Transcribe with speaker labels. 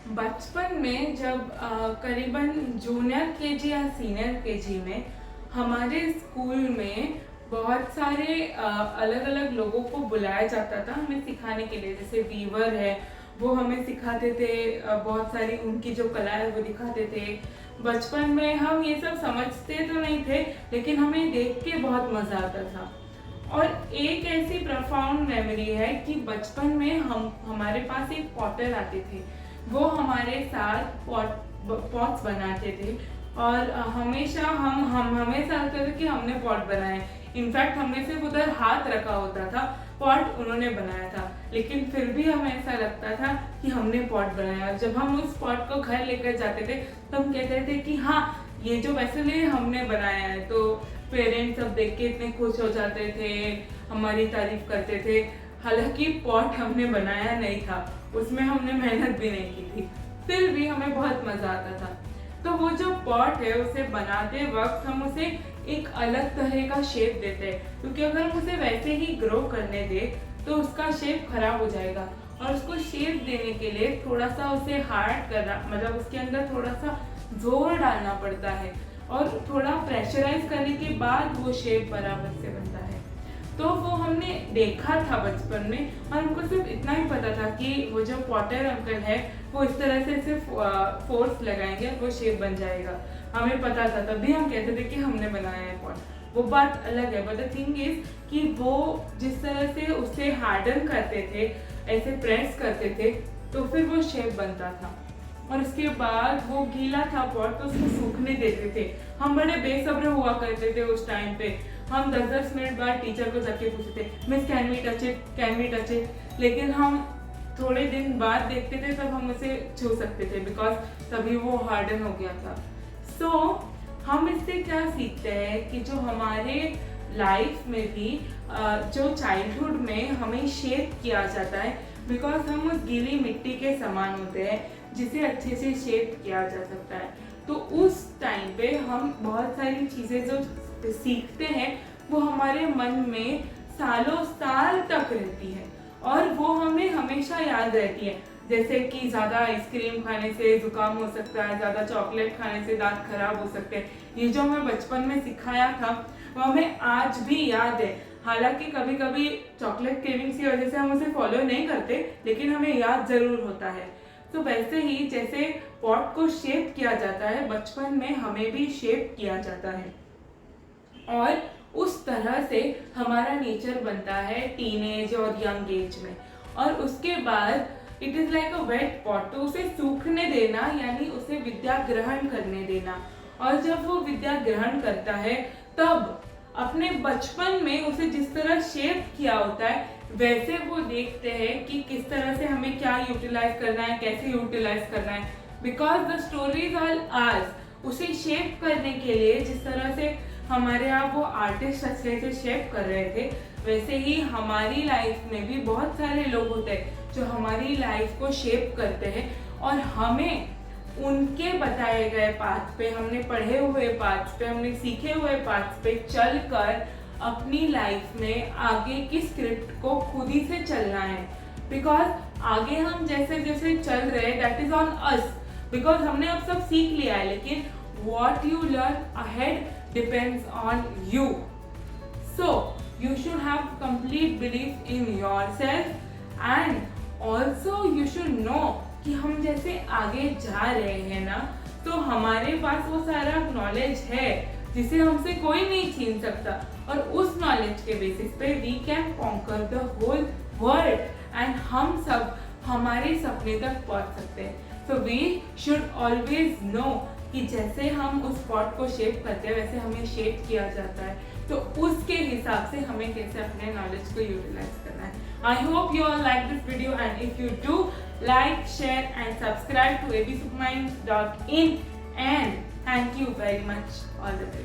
Speaker 1: बचपन में जब करीबन जूनियर केजी या सीनियर केजी में हमारे स्कूल में बहुत सारे अलग अलग लोगों को बुलाया जाता था हमें सिखाने के लिए। जैसे वीवर है, वो हमें सिखाते थे, बहुत सारी उनकी जो कला है वो दिखाते थे। बचपन में हम ये सब समझते तो नहीं थे, लेकिन हमें देख के बहुत मज़ा आता था। और एक ऐसी प्रोफाउंड मेमोरी है कि बचपन में हमारे पास एक पॉटर आते थे, वो हमारे साथ पॉट्स बनाते थे। और हमेशा हम हमेशा लगता था कि हमने पॉट बनाया है। इनफैक्ट हमने सिर्फ उधर हाथ रखा होता था, पॉट उन्होंने बनाया था, लेकिन फिर भी हमें ऐसा लगता था कि हमने पॉट बनाया। जब हम उस पॉट को घर लेकर जाते थे तो हम कहते थे कि हाँ, ये जो वैसे नहीं हमने बनाया है। तो पेरेंट्स सब देख के इतने खुश हो जाते थे, हमारी तारीफ करते थे। हालांकि पॉट हमने बनाया नहीं था, उसमें हमने मेहनत भी नहीं की थी, फिर भी हमें बहुत मज़ा आता था। तो वो जो पॉट है उसे बनाते वक्त हम उसे एक अलग तरह का शेप देते हैं, क्योंकि अगर हम उसे वैसे ही ग्रो करने दें तो उसका शेप खराब हो जाएगा। और उसको शेप देने के लिए थोड़ा सा उसे हार्ड करना, मतलब उसके अंदर थोड़ा सा जोर डालना पड़ता है और थोड़ा प्रेशराइज करने के बाद वो शेप बराबर से बनता है। तो वो हमने देखा था बचपन में, और हमको सिर्फ इतना ही पता था कि वो जो पॉटर अंकल है वो इस तरह से सिर्फ फोर्स लगाएंगे वो शेप बन जाएगा। हमें पता था, तभी हम कहते थे कि हमने बनाया है पॉट। वो बात अलग है, बट द थिंग इज कि वो जिस तरह से उसे हार्डन करते थे, ऐसे प्रेस करते थे, तो फिर वो शेप बनता था। और उसके बाद वो गीला था पॉट, तो उसको सूखने देते थे। हम बड़े बेसब्र हुआ करते थे उस टाइम पे। हम 10-10 मिनट बाद टीचर को जाके पूछते थे, miss can we touch it, can we touch it. लेकिन हम थोड़े दिन बाद देखते थे तब हम उसे छू सकते थे, बिकॉज तभी वो हार्डन हो गया था। सो हम इससे क्या सीखते हैं कि जो हमारे लाइफ में भी जो चाइल्डहुड में हमें शेप किया जाता है, बिकॉज हम उस गीली मिट्टी के समान होते हैं जिसे अच्छे से शेप किया जा सकता है। तो उस टाइम पे हम बहुत सारी चीज़ें जो सीखते हैं वो हमारे मन में सालों साल तक रहती है और वो हमें हमेशा याद रहती है। जैसे कि ज़्यादा आइसक्रीम खाने से जुकाम हो सकता है, ज़्यादा चॉकलेट खाने से दांत खराब हो सकते हैं। ये जो हमें बचपन में सिखाया था वो हमें आज भी याद है। हालांकि कभी कभी चॉकलेट क्रेविंग्स की वजह से हम उसे फॉलो नहीं करते, लेकिन हमें याद ज़रूर होता है। तो वैसे ही जैसे पॉट को शेप किया जाता है, बचपन में हमें भी शेप किया जाता है और उस तरह से हमारा नेचर बनता है टीनेज और यंग एज में। और उसके बाद it is like a wet pot, तो उसे सूखने देना यानी उसे विद्या ग्रहण करने देना। और जब वो विद्या ग्रहण करता है तब अपने बचपन में उसे जिस तरह शेप किया होता है वैसे वो देखते हैं कि किस तरह से हमें क्या यूटिलाइज करना है, कैसे यूटिलाइज करना है। Because the stories are ours. उसे शेप करने के लिए जिस तरह से हमारे यहाँ वो आर्टिस्ट अच्छे से शेप कर रहे थे, वैसे ही हमारी लाइफ में भी बहुत सारे लोग होते हैं जो हमारी लाइफ को शेप करते हैं। और हमें उनके बताए गए पाथ पे, हमने पढ़े हुए पाथ पे, हमने सीखे हुए पाथ पे चलकर अपनी लाइफ में आगे की स्क्रिप्ट को खुद ही से चलना है। बिकॉज आगे हम जैसे जैसे चल रहे हैं that is on us, because हमने अब सब सीख लिया है, लेकिन what you learn ahead depends on you. So you should have complete belief in yourself and also you should know कि हम जैसे आगे जा रहे हैं ना, तो हमारे पास वो सारा नॉलेज है जिसे हमसे कोई नहीं छीन सकता। और उस नॉलेज के बेसिस पे we can conquer the whole world and हम सब हमारे सपने तक पहुंच सकते हैं। So we should always know कि जैसे हम उस पॉट को शेप करते हैं वैसे हमें शेप किया जाता है, तो उसके हिसाब से हमें कैसे अपने नॉलेज को यूटिलाइज करना है। I hope you all like this video and if you do, like, share and subscribe to absuperminds.in and thank you very much all the way.